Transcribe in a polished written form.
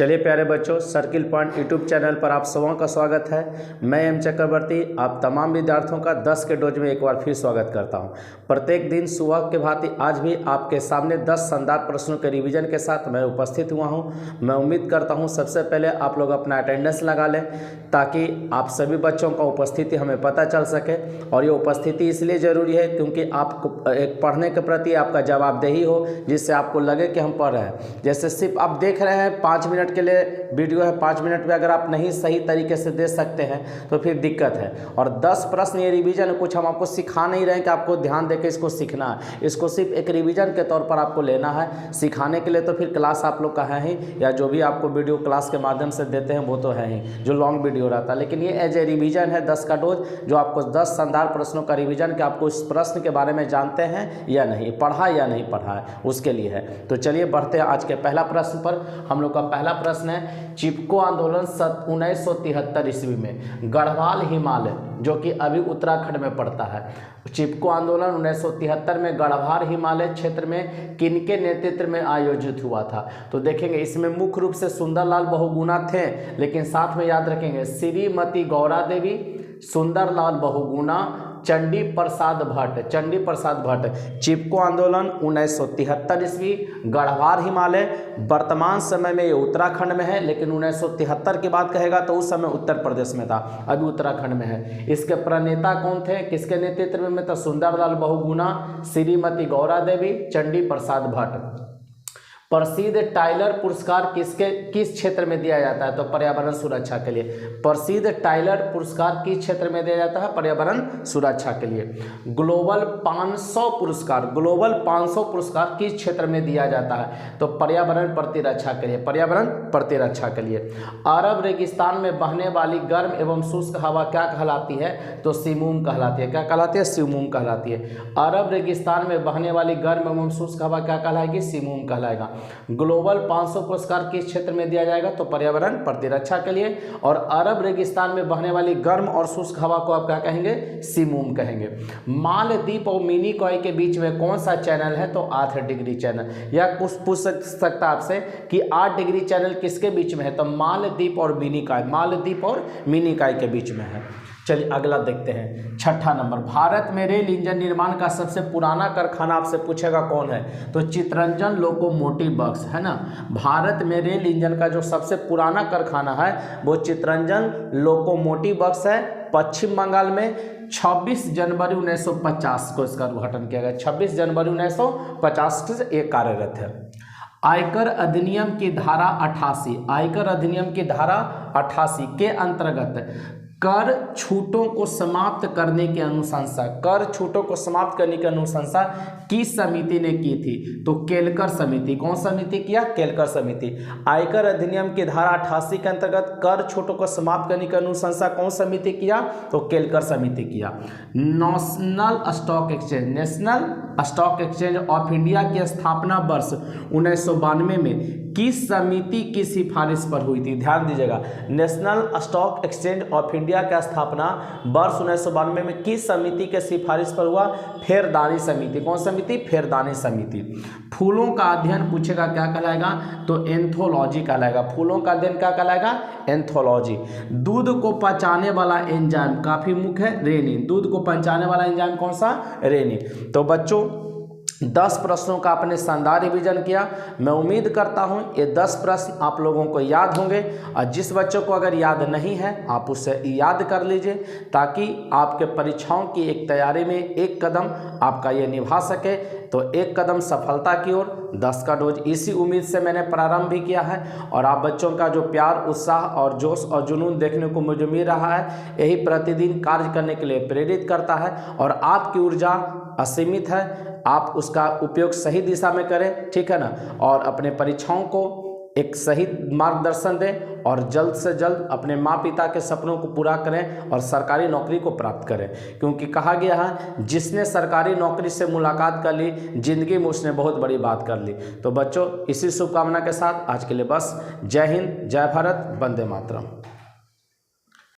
चलिए प्यारे बच्चों, सर्किल पॉइंट यूट्यूब चैनल पर आप सबों का स्वागत है। मैं एम चक्रवर्ती आप तमाम विद्यार्थियों का 10 के डोज में एक बार फिर स्वागत करता हूं। प्रत्येक दिन सुबह के भांति आज भी आपके सामने 10 शानदार प्रश्नों के रिवीजन के साथ मैं उपस्थित हुआ हूं। मैं उम्मीद करता हूं सबसे पहले आप लोग अपना अटेंडेंस लगा लें ताकि आप सभी बच्चों का उपस्थिति हमें पता चल सके। और ये उपस्थिति इसलिए ज़रूरी है क्योंकि आपको एक पढ़ने के प्रति आपका जवाबदेही हो, जिससे आपको लगे कि हम पढ़ रहे हैं। जैसे सिर्फ आप देख रहे हैं 5 मिनट के लिए वीडियो है, 5 मिनट में अगर आप नहीं सही तरीके से दे सकते हैं तो फिर दिक्कत है। और 10 प्रश्न ये रिवीजन कुछ हम आपको सिखा नहीं रहे हैं कि आपको ध्यान देकर इसको सीखना है, इसको सिर्फ एक रिवीजन के तौर पर आपको लेना है। सिखाने के लिए तो फिर क्लास आप लोग का है ही, या जो भी आपको वीडियो क्लास के माध्यम से देते हैं वो तो है ही, जो लॉन्ग वीडियो रहता है। लेकिन ये एज ए रिवीजन है 10 का डोज, जो आपको 10 शानदार प्रश्नों का रिवीजन कि आपको इस प्रश्न के बारे में जानते हैं या नहीं, पढ़ा या नहीं पढ़ा है, उसके लिए है। तो चलिए बढ़ते हैं आज के पहला प्रश्न पर। हम लोग का पहला प्रश्न है, चिपको आंदोलन 1973 ईस्वी में गढ़वाल हिमालय, जो कि अभी उत्तराखंड में पड़ता है, चिपको आंदोलन 1973 में गढ़वाल हिमालय क्षेत्र में किनके नेतृत्व में आयोजित हुआ था। तो देखेंगे इसमें मुख्य रूप से सुंदरलाल बहुगुणा थे, लेकिन साथ में याद रखेंगे श्रीमती गौरा देवी, सुंदरलाल बहुगुणा, चंडी प्रसाद भट्ट। चिपको आंदोलन 1973 ईस्वी, गढ़वाल हिमालय। वर्तमान समय में ये उत्तराखंड में है, लेकिन 1973 की बात कहेगा तो उस समय उत्तर प्रदेश में था, अभी उत्तराखंड में है। इसके प्रणेता कौन थे, किसके नेतृत्व में? तो सुंदरलाल बहुगुणा, श्रीमती गौरा देवी, चंडी प्रसाद भट्ट। प्रसिद्ध टाइलर पुरस्कार किस क्षेत्र में दिया जाता है? तो पर्यावरण सुरक्षा के लिए। प्रसिद्ध टाइलर पुरस्कार किस क्षेत्र में दिया जाता है? पर्यावरण सुरक्षा के लिए। ग्लोबल 500 पुरस्कार किस क्षेत्र में दिया जाता है? तो पर्यावरण प्रतिरक्षा के लिए, पर्यावरण प्रतिरक्षा के लिए। अरब रेगिस्तान में बहने वाली गर्म एवं शुष्क हवा क्या कहलाती है? तो सिमूम कहलाती है। क्या कहलाती है? सिमूम कहलाती है। अरब रेगिस्तान में बहने वाली गर्म एवं शुष्क हवा क्या कहलाएगी? सिमूम कहलाएगा। ग्लोबल 500 पुरस्कार किस क्षेत्र में दिया जाएगा? तो पर्यावरण प्रतिरक्षा के लिए। और अरब रेगिस्तान में बहने वाली गर्म और शुष्क हवा को आप क्या कहेंगे? सिमूम कहेंगे। मालदीप और मिनिकॉय के बीच में कौन सा चैनल है? तो 8 डिग्री चैनल। या कुछ पूछ सकता है आपसे कि 8 डिग्री चैनल किसके बीच में है? तो मालदीप और मिनिकॉय के बीच में है। चलिए अगला देखते हैं, छठा नंबर। भारत में रेल इंजन निर्माण का सबसे पुराना कारखाना आपसे पूछेगा कौन है? तो चितरंजन लोकोमोटिव वर्क्स है ना। भारत में रेल इंजन का जो सबसे पुराना कारखाना है वो चितरंजन लोकोमोटिव वर्क्स है, पश्चिम बंगाल में। 26 जनवरी 1950 को इसका उद्घाटन किया गया। 26 जनवरी 1950 से ये कार्यरत है। आयकर अधिनियम की धारा 88 के अंतर्गत कर छूटों को समाप्त करने की अनुशंसा किस समिति ने की थी? तो केलकर समिति। कौन समिति किया? केलकर समिति। आयकर अधिनियम की धारा 88 के अंतर्गत कर छूटों को समाप्त करने की अनुशंसा कौन समिति किया? तो केलकर समिति किया। National stock exchange of India की स्थापना वर्ष 1992 में किस समिति की सिफारिश पर हुई थी? ध्यान दीजिएगा, national stock exchange of India का स्थापना वर्ष 1992 में किस समिति के सिफारिश पर हुआ? फेरदानी समिति। कौन समिति? फेरदानी समिति। फूलों का अध्ययन पूछेगा, क्या कहलाएगा? तो एंथोलॉजी कहलाएगा। फूलों का अध्ययन क्या कहलाएगा? एंथोलॉजी। दूध को पचाने वाला एंजाइम काफी मुख्य है, रेनिन। दूध को पचाने वाला एंजाइम कौन सा? रेनिन। तो बच्चों 10 प्रश्नों का आपने शानदार रिवीजन किया। मैं उम्मीद करता हूं ये 10 प्रश्न आप लोगों को याद होंगे, और जिस बच्चों को अगर याद नहीं है आप उसे याद कर लीजिए, ताकि आपके परीक्षाओं की एक तैयारी में एक कदम आपका ये निभा सके। तो एक कदम सफलता की ओर। 10 का डोज इसी उम्मीद से मैंने प्रारंभ भी किया है, और आप बच्चों का जो प्यार, उत्साह और जोश और जुनून देखने को मुझे मिल रहा है, यही प्रतिदिन कार्य करने के लिए प्रेरित करता है। और आपकी ऊर्जा असीमित है, आप उसका उपयोग सही दिशा में करें, ठीक है ना। और अपने परीक्षाओं को एक सही मार्गदर्शन दें, और जल्द से जल्द अपने माँ पिता के सपनों को पूरा करें और सरकारी नौकरी को प्राप्त करें। क्योंकि कहा गया है, जिसने सरकारी नौकरी से मुलाकात कर ली, जिंदगी में उसने बहुत बड़ी बात कर ली। तो बच्चों इसी शुभकामना के साथ आज के लिए बस। जय हिंद, जय भारत, वंदे मातरम।